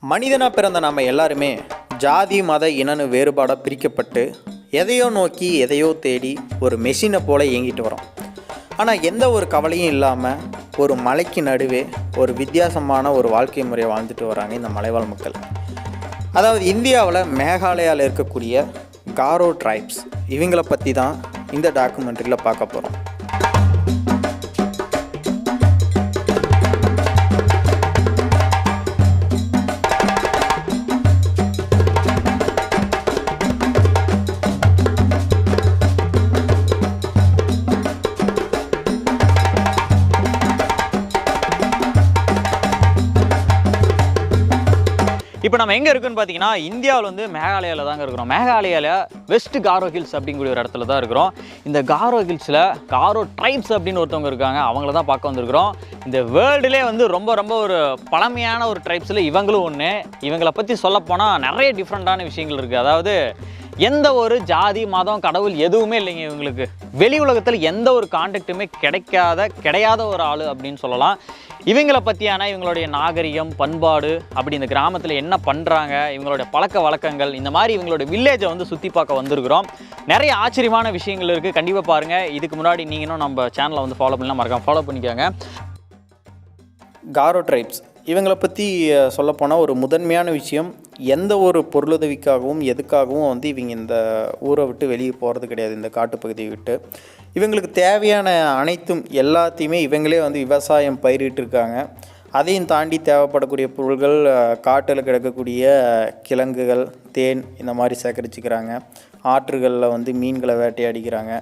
மனிதனாக பிறந்த நம்ம எல்லாருமே ஜாதி மத இனன்னு வேறுபாடாக பிரிக்கப்பட்டு எதையோ நோக்கி எதையோ தேடி ஒரு மெஷினை போல் இயங்கிட்டு வரோம். ஆனால் எந்த ஒரு கவலையும் இல்லாமல் ஒரு மலைக்கு நடுவே ஒரு வித்தியாசமான ஒரு வாழ்க்கை முறையை வாழ்ந்துட்டு வராங்க இந்த மலைவாழ் மக்கள். அதாவது இந்தியாவில் மேகாலயாவில் இருக்கக்கூடிய காரோ ட்ரைப்ஸ், இவங்களை பற்றி தான் இந்த டாக்குமெண்ட்ரியில் பார்க்க போகிறோம். இப்போ நம்ம எங்கே இருக்குன்னு பார்த்தீங்கன்னா இந்தியாவில் வந்து மேகாலயாவில் தாங்க இருக்கிறோம். மேகாலயாவில் வெஸ்ட் காரோ ஹில்ஸ் அப்படிங்கிற ஒரு இடத்துல தான் இருக்கிறோம். இந்த காரோ ஹில்ஸில் காரோ ட்ரைப்ஸ் அப்படின்னு ஒருத்தவங்க இருக்காங்க, அவங்கள தான் பார்க்க வந்திருக்கிறோம். இந்த வேர்ல்டுலே வந்து ரொம்ப ஒரு பழமையான ஒரு ட்ரைப்ஸில் இவங்களும் ஒன்று. இவங்களை பற்றி சொல்லப்போனால் நிறைய டிஃப்ரெண்ட்டான விஷயங்கள் இருக்குது. அதாவது எந்த ஒரு ஜாதி மதம் கடவுள் எதுவுமே இல்லைங்க இவங்களுக்கு. வெளி உலகத்தில் எந்த ஒரு கான்டாக்டுமே கிடையாத ஒரு ஆள் அப்படின்னு சொல்லலாம். இவங்களை பற்றியான இவங்களுடைய நாகரிகம் பண்பாடு, அப்படி இந்த கிராமத்தில் என்ன பண்ணுறாங்க, இவங்களுடைய பழக்க வழக்கங்கள், இந்த மாதிரி இவங்களோட வில்லேஜை வந்து சுற்றி பார்க்க வந்திருக்கிறோம். நிறைய ஆச்சரியமான விஷயங்கள் இருக்குது, கண்டிப்பாக பாருங்கள். இதுக்கு முன்னாடி நீங்களும் நம்ம சேனலை வந்து ஃபாலோ பண்ணலாம், மறக்காம ஃபாலோ பண்ணிக்கோங்க. காரோ ட்ரைப்ஸ் இவங்களை பற்றி சொல்லப்போனால் ஒரு முதன்மையான விஷயம், எந்த ஒரு பொருளுதவிக்காகவும் எதுக்காகவும் வந்து இவங்க இந்த ஊரை விட்டு வெளியே போகிறது கிடையாது. இந்த காட்டுப்பகுதியை விட்டு இவங்களுக்கு தேவையான அனைத்தும் எல்லாத்தையுமே இவங்களே வந்து விவசாயம் பயிரிட்டிருக்காங்க. அதையும் தாண்டி தேவைப்படக்கூடிய பொருள்கள் காட்டில் கிடக்கக்கூடிய கிழங்குகள், தேன், இந்த மாதிரி சேகரிச்சுக்கிறாங்க. ஆற்றுகளில் வந்து மீன்களை வேட்டையாடிக்கிறாங்க.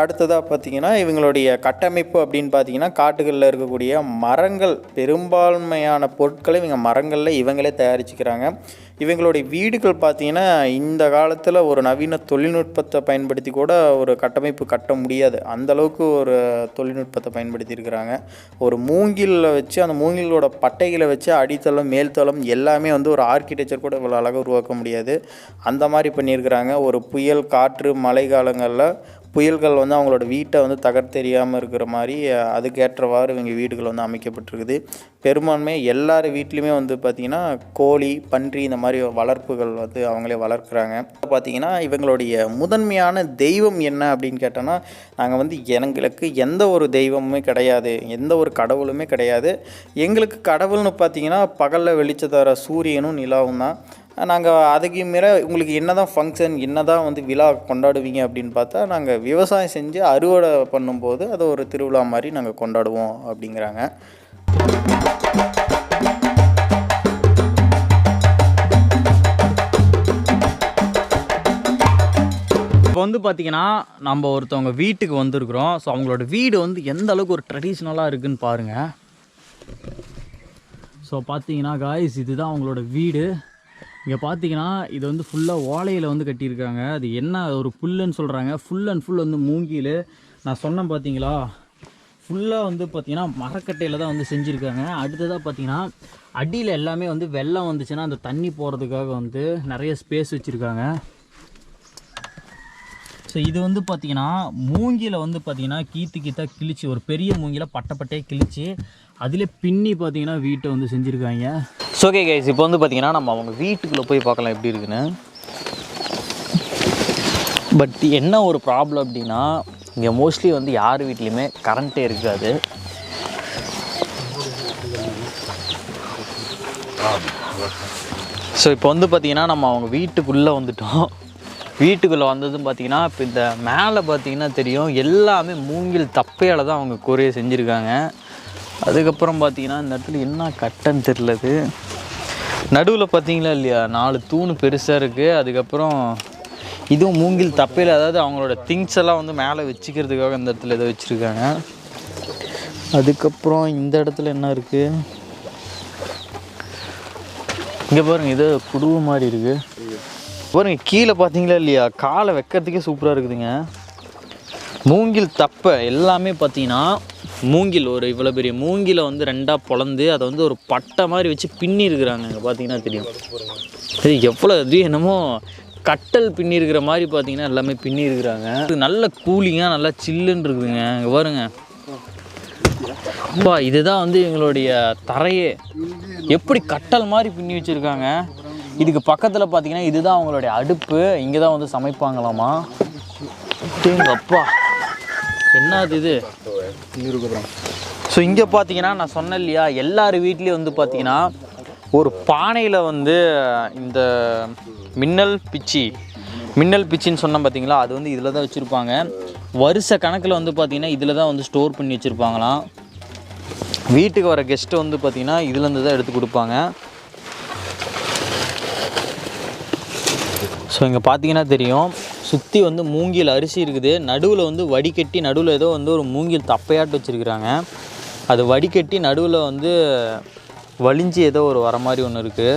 அடுத்ததாக பார்த்திங்கன்னா இவங்களுடைய கட்டமைப்பு அப்படின்னு பார்த்திங்கன்னா காட்டுகளில் இருக்கக்கூடிய மரங்கள், பெரும்பான்மையான பொருட்களை இவங்க மரங்களில் இவங்களே தயாரிச்சுக்கிறாங்க. இவங்களுடைய வீடுகள் பார்த்திங்கன்னா இந்த காலத்தில் ஒரு நவீன தொழில்நுட்பத்தை பயன்படுத்தி கூட ஒரு கட்டமைப்பு கட்ட முடியாது, அந்தளவுக்கு ஒரு தொழில்நுட்பத்தை பயன்படுத்தியிருக்கிறாங்க. ஒரு மூங்கிலில் வச்சு அந்த மூங்கிலோட பட்டைகளை வச்சு அடித்தளம் மேல்தளம் எல்லாமே வந்து ஒரு ஆர்கிடெக்சர் கூட இவ்வளோ அழகாக உருவாக்க முடியாது, அந்த மாதிரி பண்ணியிருக்கிறாங்க. ஒரு புயல் காற்று மழை காலங்களில் புயல்கள் வந்து அவங்களோட வீட்டை வந்து தகர்த்தெறியாமல் இருக்கிற மாதிரி அதுக்கேற்றவாறு இவங்க வீடுகள் வந்து அமைக்கப்பட்டிருக்குது. பெரும்பான்மை எல்லார் வீட்லேயுமே வந்து பார்த்திங்கன்னா கோழி, பன்றி, இந்த மாதிரி வளர்ப்புகள் வந்து அவங்களே வளர்க்குறாங்க. பார்த்திங்கன்னா இவங்களுடைய முதன்மையான தெய்வம் என்ன அப்படின்னு கேட்டோன்னா, நாங்கள் வந்து எங்களுக்கு எந்த ஒரு தெய்வமுமே கிடையாது, எந்த ஒரு கடவுளுமே கிடையாது. எங்களுக்கு கடவுள்னு பார்த்திங்கன்னா பகலில் வெளிச்சம் தர சூரியனும் நிலாவும் தான். நாங்கள் அதுக்கு மீற உங்களுக்கு என்ன தான் ஃபங்க்ஷன், என்ன தான் வந்து விழா கொண்டாடுவீங்க அப்படின்னு பார்த்தா, நாங்கள் விவசாயம் செஞ்சு அறுவடை பண்ணும்போது அதை ஒரு திருவிழா மாதிரி நாங்கள் கொண்டாடுவோம் அப்படிங்கிறாங்க. இப்போ வந்து பார்த்திங்கன்னா நம்ம ஒருத்தவங்க வீட்டுக்கு வந்திருக்கிறோம். ஸோ அவங்களோட வீடு வந்து எந்த அளவுக்கு ஒரு ட்ரெடிஷ்னலாக இருக்குதுன்னு பாருங்கள். ஸோ பார்த்தீங்கன்னா காய்ஸ், இதுதான் அவங்களோட வீடு. இங்கே பார்த்தீங்கன்னா இது வந்து ஃபுல்லாக ஓலையில் வந்து கட்டியிருக்காங்க. அது என்ன ஒரு புல்லுன்னு சொல்கிறாங்க, ஃபுல் அண்ட் ஃபுல் வந்து மூங்கில். நான் சொன்னேன் பார்த்தீங்களா, ஃபுல்லாக வந்து பார்த்திங்கன்னா மரக்கட்டையில் தான் வந்து செஞ்சுருக்காங்க. அடுத்ததாக பார்த்திங்கன்னா அடியில் எல்லாமே வந்து வெள்ளம் வந்துச்சுன்னா அந்த தண்ணி போகிறதுக்காக வந்து நிறைய ஸ்பேஸ் வச்சுருக்காங்க. ஸோ இது வந்து பார்த்திங்கன்னா மூங்கில வந்து பார்த்திங்கன்னா கீத்தாக கிழிச்சு, ஒரு பெரிய மூங்கில பட்டையே கிழிச்சு அதிலே பின்னி பார்த்திங்கன்னா வீட்டை வந்து செஞ்சுருக்காங்க. ஸோ ஓகே கைஸ், இப்போ வந்து பார்த்திங்கன்னா நம்ம அவங்க வீட்டுக்குள்ளே போய் பார்க்கலாம் எப்படி இருக்குன்னு. பட் என்ன ஒரு ப்ராப்ளம் அப்படின்னா, இங்கே மோஸ்ட்லி வந்து யார் வீட்லேயுமே கரண்ட்டே இருக்காது. ஸோ இப்போ வந்து பார்த்திங்கன்னா நம்ம அவங்க வீட்டுக்குள்ளே வந்துட்டோம். வீட்டுக்குள்ளே வந்ததும் பார்த்திங்கன்னா இப்போ இந்த மேலே பார்த்திங்கன்னா தெரியும், எல்லாமே மூங்கில் தப்பையால் தான் அவங்க கூரையை செஞ்சுருக்காங்க. அதுக்கப்புறம் பார்த்திங்கன்னா இந்த இடத்துல என்ன கட்டன்னு தெரிலது, நடுவில் பார்த்திங்களா இல்லையா 4 தூண் பெருசாக இருக்குது. அதுக்கப்புறம் இதுவும் மூங்கில் தப்பையில், அதாவது அவங்களோட திங்ஸ் எல்லாம் வந்து மேலே வச்சுக்கிறதுக்காக இந்த இடத்துல இதை வச்சுருக்காங்க. அதுக்கப்புறம் இந்த இடத்துல என்ன இருக்குது இங்கே பாருங்கள், இது குடுவை மாதிரி இருக்குது பாருங்கள். கீழே பார்த்தீங்களா இல்லையா, காலை வைக்கிறதுக்கே சூப்பராக இருக்குதுங்க. மூங்கில் தப்பை எல்லாமே பார்த்தீங்கன்னா மூங்கில், ஒரு இவ்வளோ பெரிய மூங்கிலை வந்து 2ஆக பொளந்து அதை வந்து ஒரு பட்டை மாதிரி வச்சு பின்னி இருக்கிறாங்க. இங்கே பார்த்தீங்கன்னா தெரியும், சரி எவ்வளோ இது என்னமோ கட்டல் பின்னி இருக்கிற மாதிரி பார்த்தீங்கன்னா எல்லாமே பின்னி இருக்கிறாங்க. நல்ல கூலிங்காக நல்லா சில்லுன்னு இருக்குதுங்க. இங்கே பாருங்க, இதுதான் வந்து எங்களுடைய தரையே. எப்படி கட்டல் மாதிரி பின்னி வச்சுருக்காங்க. இதுக்கு பக்கத்தில் பார்த்தீங்கன்னா இதுதான் அவங்களுடைய அடுப்பு. இங்கே தான் வந்து சமைப்பாங்களாமா. அப்பா என்னது இது? ஸோ இங்கே பார்த்தீங்கன்னா நான் சொன்னேன் இல்லையா, எல்லார் வீட்லேயும் வந்து பார்த்தீங்கன்னா ஒரு பானையில் வந்து இந்த மின்னல் பிச்சின்னு சொன்னேன் பார்த்தீங்களா, அது வந்து இதில் தான் வச்சுருப்பாங்க. வருஷ கணக்கில் வந்து பார்த்திங்கன்னா இதில் தான் வந்து ஸ்டோர் பண்ணி வச்சுருப்பாங்களாம். வீட்டுக்கு வர கெஸ்ட்டு வந்து பார்த்திங்கன்னா இதுலேருந்து தான் எடுத்து கொடுப்பாங்க. ஸோ இங்கே பார்த்தீங்கன்னா தெரியும், சுற்றி வந்து மூங்கில் அரிசி இருக்குது. நடுவில் வந்து வடிகட்டி நடுவில் ஏதோ வந்து ஒரு மூங்கில் தப்பையாட்டு வச்சுருக்குறாங்க. அது வடிகட்டி நடுவில் வந்து வலிஞ்சு ஏதோ ஒரு வர மாதிரி ஒன்று இருக்குது.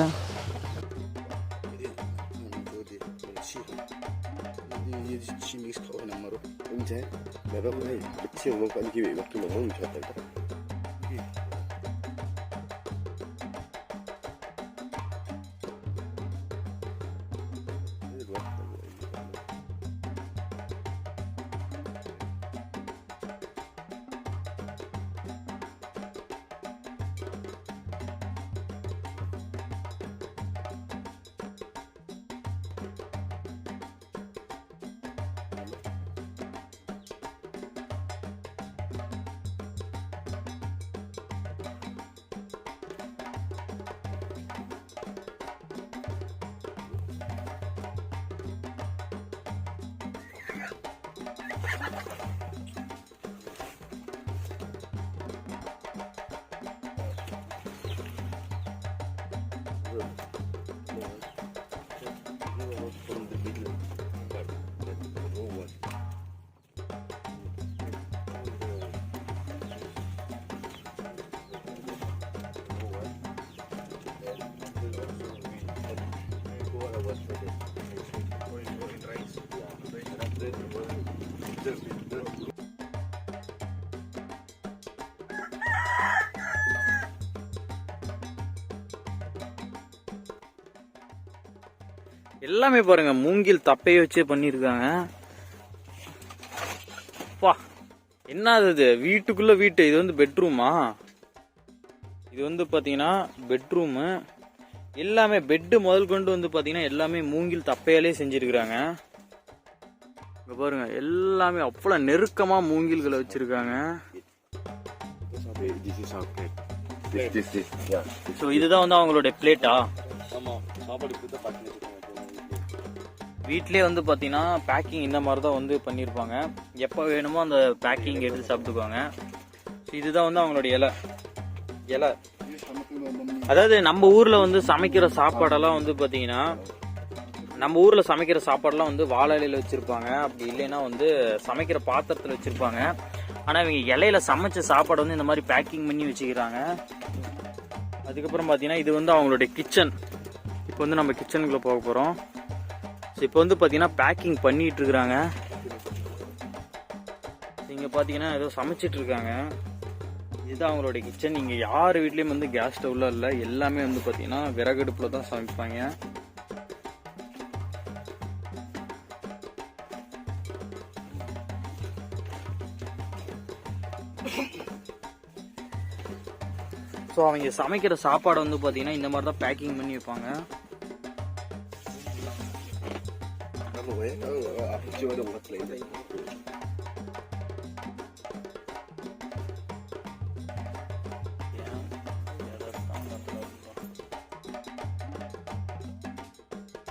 எல்லாமே பாருங்க மூங்கில் தப்பையை வச்சே பண்ணியிருக்காங்க. பா என்னது இது? வீட்டுக்குள்ள வீட்டு. இது வந்து பெட்ரூமா? இது வந்து பாத்தீங்கன்னா பெட்ரூமு. எல்லாமே பெட்டு முதல் கொண்டு வந்து பாத்தீங்கன்னா எல்லாமே மூங்கில் தப்பையாலே செஞ்சிருக்கிறாங்க. இங்க பாருங்க எல்லாமே அவ்வளவு நெருக்கமா மூங்கில்களை வச்சிருக்காங்க. ஸோ இதுதான் வந்து அவங்களுடைய பிளேட்டா? வீட்லேயே வந்து பார்த்தீங்கன்னா பேக்கிங் இந்த மாதிரி தான் வந்து பண்ணியிருப்பாங்க. எப்போ வேணுமோ அந்த பேக்கிங் எடுத்து சாப்பிட்டுக்குவாங்க. இதுதான் வந்து அவங்களுடைய இலை. அதாவது நம்ம ஊரில் வந்து சமைக்கிற சாப்பாடெல்லாம் வந்து பார்த்தீங்கன்னா வந்து வாழை இலையில வச்சுருப்பாங்க. அப்படி இல்லைன்னா வந்து சமைக்கிற பாத்திரத்தில் வச்சுருப்பாங்க. ஆனால் இவங்க இலையில சமைச்ச சாப்பாடு வந்து இந்த மாதிரி பேக்கிங் பண்ணி வச்சுக்கிறாங்க. அதுக்கப்புறம் பார்த்தீங்கன்னா இது வந்து அவங்களுடைய கிச்சன். இப்போ வந்து நம்ம கிச்சனுக்குள்ளே போக போகிறோம். இப்போ வந்து பார்த்தீங்கன்னா பேக்கிங் பண்ணிட்டு இருக்கிறாங்க. இங்கே பார்த்தீங்கன்னா ஏதோ சமைச்சிட்டு இருக்காங்க. இதுதான் அவங்களுடைய கிச்சன். இங்கே யார் வீட்லேயும் வந்து கேஸ் ஸ்டவ்லாம் இல்லை. எல்லாமே வந்து பார்த்தீங்கன்னா விறகடுப்பில் தான் சமைப்பாங்க. ஸோ அவங்க சமைக்கிற சாப்பாடை வந்து பார்த்தீங்கன்னா இந்த மாதிரி தான் பேக்கிங் பண்ணி வைப்பாங்க.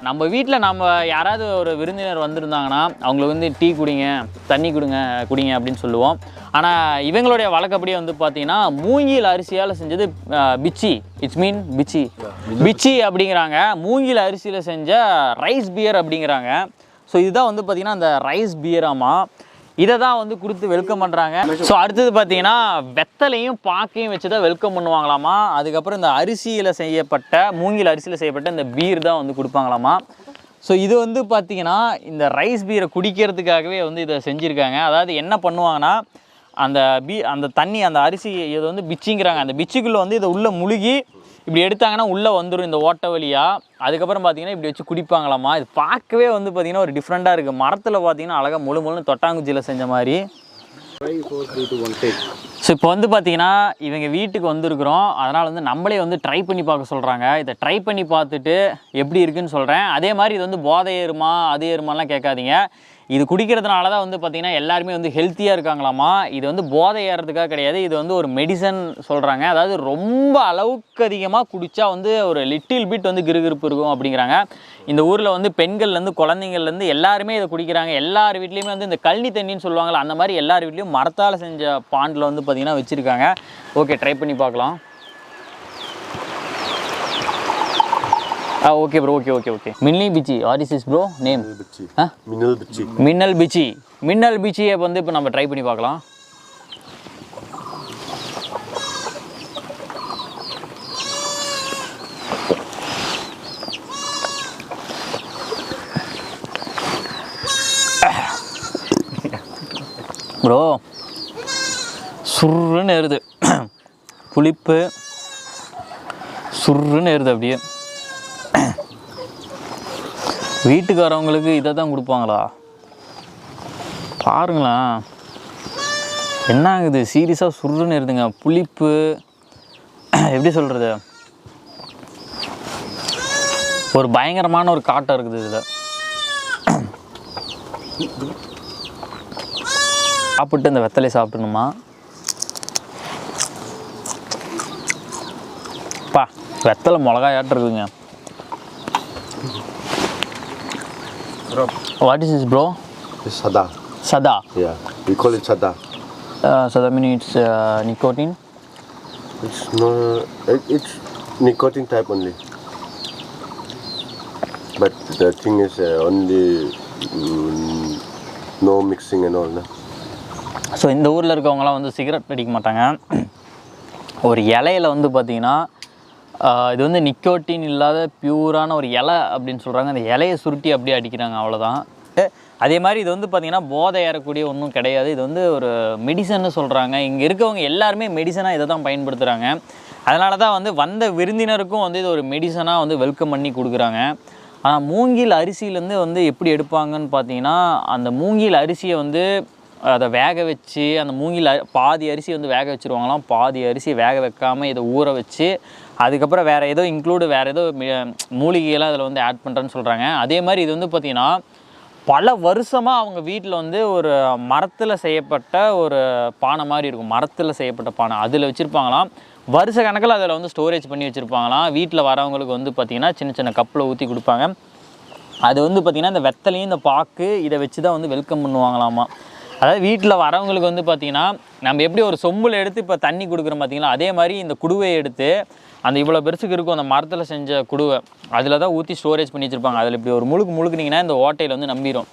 நம்ம வீட்டில் நம்ம யாராவது ஒரு விருந்தினர் வந்திருந்தாங்கன்னா அவங்களுக்கு வந்து டீ குடிங்க, தண்ணி குடிங்க அப்படின்னு சொல்லுவோம். ஆனால் இவங்களுடைய வழக்கப்படியே வந்து பார்த்தீங்கன்னா மூங்கில் அரிசியால் செஞ்சது பிச்சி. பிச்சி அப்படிங்கிறாங்க. மூங்கில் அரிசியில் செஞ்ச ரைஸ் பியர் அப்படிங்கிறாங்க. ஸோ இதுதான் வந்து பார்த்தீங்கன்னா அந்த ரைஸ் பியராமா. இதை தான் வந்து கொடுத்து வெல்கம் பண்ணுறாங்க. ஸோ அடுத்தது பார்த்தீங்கன்னா வெத்தலையும் பாக்கையும் வச்சு தான் வெல்கம் பண்ணுவாங்களாமா. அதுக்கப்புறம் இந்த மூங்கில் அரிசியில் செய்யப்பட்ட இந்த பீர் தான் வந்து கொடுப்பாங்களாமா. ஸோ இது வந்து பார்த்தீங்கன்னா இந்த ரைஸ் பீரை குடிக்கிறதுக்காகவே வந்து இதை செஞ்சுருக்காங்க. அதாவது என்ன பண்ணுவாங்கன்னா அந்த தண்ணி அந்த அரிசி இது வந்து பிச்சிங்கிறாங்க. அந்த பிச்சிக்குள்ளே வந்து இதை உள்ளே முழுகி இப்படி எடுத்தாங்கன்னா உள்ளே வந்துடும் இந்த ஓட்டை வழியாக. அதுக்கப்புறம் பார்த்தீங்கன்னா இப்படி வச்சு குடிப்பாங்களாமா. இது பார்க்கவே வந்து பார்த்தீங்கன்னா ஒரு டிஃப்ரெண்ட்டாக இருக்குது. மரத்தில் பார்த்தீங்கன்னா அழகாக முழுன்னு தொட்டாங்குச்சியில் செஞ்ச மாதிரி. ஸோ இப்போ வந்து பார்த்தீங்கன்னா இவங்க வீட்டுக்கு வந்திருக்கிறோம். அதனால் வந்து நம்மளே வந்து ட்ரை பண்ணி பார்க்க சொல்கிறாங்க. இதை ட்ரை பண்ணி பார்த்துட்டு எப்படி இருக்குன்னு சொல்கிறேன். அதே மாதிரி இது வந்து போதை ஏறுமா அது ஏறுமாலாம் கேட்காதீங்க. இது குடிக்கிறதுனால தான் வந்து பார்த்திங்கன்னா எல்லாருமே வந்து ஹெல்த்தியாக இருக்காங்களாமா. இது வந்து போதை ஏறுறதுக்காக கிடையாது. இது வந்து ஒரு மெடிசன் சொல்கிறாங்க. அதாவது ரொம்ப அளவுக்கு அதிகமாக குடித்தா வந்து ஒரு லிட்டில் பிட் வந்து கிருகிருப்பு இருக்கும் அப்படிங்கிறாங்க. இந்த ஊரில் வந்து பெண்கள்லேருந்து குழந்தைங்கள்லேருந்து எல்லாருமே இதை குடிக்கிறாங்க. எல்லார் வீட்லேயுமே வந்து இந்த கழனி தண்ணின்னு சொல்லுவாங்கள்ல, அந்த மாதிரி எல்லார் வீட்லேயும் மரத்தால் செஞ்ச பாண்டில் வந்து பார்த்திங்கன்னா வச்சுருக்காங்க. ஓகே, ட்ரை பண்ணி பார்க்கலாம். Okay bro, okay. மின்னல் பிச்சி, what is this bro name? மின்னல் பிச்சியை வந்து இப்போ நம்ம ட்ரை பண்ணி பார்க்கலாம். ப்ரோ சுருன்னு ஏறுது, புளிப்பு சுருன்னு ஏறுது. அப்படியே வீட்டுக்கு வரவங்களுக்கு இதை தான் கொடுப்பாங்களா? பாருங்களேன் என்ன ஆகுது, சீரியஸாக சுருன்னு ஏறுதுங்க. புளிப்பு எப்படி சொல்கிறது, ஒரு பயங்கரமான ஒரு காட்டம் இருக்குது இதில். சாப்பிட்டு இந்த வெத்தலையை சாப்பிடணுமா? பா, வெத்தலை மிளகாயாட்டு இருக்குதுங்க. What is this, bro? It's sada. Sada. Yeah, we call it sada. Sada means nicotine. It's no, it's nicotine type only. But the thing is only no mixing and all. No? So இந்த ஊரில் இருக்கவங்களாம் வந்து cigarette அடிக்க மாட்டாங்க. ஒரு இலையில வந்து பார்த்திங்கன்னா இது வந்து நிக்கோட்டின் இல்லாத பியூரான ஒரு இலை அப்படின்னு சொல்கிறாங்க. அந்த இலையை சுருட்டி அப்படியே அடிக்கிறாங்க, அவ்வளோதான். அதே மாதிரி இது வந்து பார்த்திங்கன்னா போதை ஏறக்கூடிய ஒன்றும் கிடையாது. இது வந்து ஒரு மெடிசன்னு சொல்கிறாங்க. இங்கே இருக்கவங்க எல்லாருமே மெடிசனாக இதை தான் பயன்படுத்துகிறாங்க. அதனால தான் வந்து வந்த விருந்தினருக்கும் வந்து இது ஒரு மெடிசனாக வந்து வெல்கம் பண்ணி கொடுக்குறாங்க. ஆனால் மூங்கில் அரிசியிலேருந்து வந்து எப்படி எடுப்பாங்கன்னு பார்த்தீங்கன்னா, அந்த மூங்கில் அரிசியை வந்து அதை வேக வச்சு, அந்த மூங்கில் பாதி அரிசி வந்து வேக வச்சுருவாங்களாம். பாதி அரிசி வேக வைக்காமல் இதை ஊற வச்சு அதுக்கப்புறம் வேறு ஏதோ வேறு ஏதோ மூலிகையெல்லாம் அதில் வந்து ஆட் பண்ணுறேன்னு சொல்கிறாங்க. அதே மாதிரி இது வந்து பார்த்திங்கன்னா பல வருஷமாக அவங்க வீட்டில் வந்து ஒரு மரத்தில் செய்யப்பட்ட ஒரு பானை மாதிரி இருக்கும். மரத்தில் செய்யப்பட்ட பானை அதில் வச்சுருப்பாங்களாம். வருஷ கணக்கில் அதில் வந்து ஸ்டோரேஜ் பண்ணி வச்சுருப்பாங்களாம். வீட்டில் வரவங்களுக்கு வந்து பார்த்திங்கன்னா சின்ன சின்ன கப்பில் ஊற்றி கொடுப்பாங்க. அது வந்து பார்த்திங்கன்னா இந்த வெத்தலையும் இந்த பாக்கு இதை வச்சு தான் வந்து வெல்கம் பண்ணுவாங்களாமா. அதாவது வீட்டில் வரவங்களுக்கு வந்து பார்த்திங்கன்னா நம்ம எப்படி ஒரு சொம்பில் எடுத்து இப்போ தண்ணி கொடுக்குறோம் பார்த்திங்களா, அதே மாதிரி இந்த குடுவையை எடுத்து அந்த இவ்வளோ பெருசுக்கு இருக்கும் அந்த மரத்தில் செஞ்ச குடுவை அதில் தான் ஊற்றி ஸ்டோரேஜ் பண்ணி வச்சுருப்பாங்க. அதில் இப்படி ஒரு முழுக்குனிங்கன்னா இந்த ஓட்டையில் வந்து நம்பிடும்.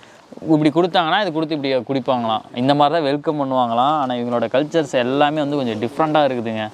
இப்படி கொடுத்தாங்கன்னா இது கொடுத்து இப்படி குடிப்பாங்களாம். இந்த மாதிரி தான் வெல்கம் பண்ணுவாங்களாம். ஆனால் இவங்களோட கல்ச்சர்ஸ் எல்லாமே வந்து கொஞ்சம் டிஃப்ரெண்ட்டாக இருக்குதுங்க.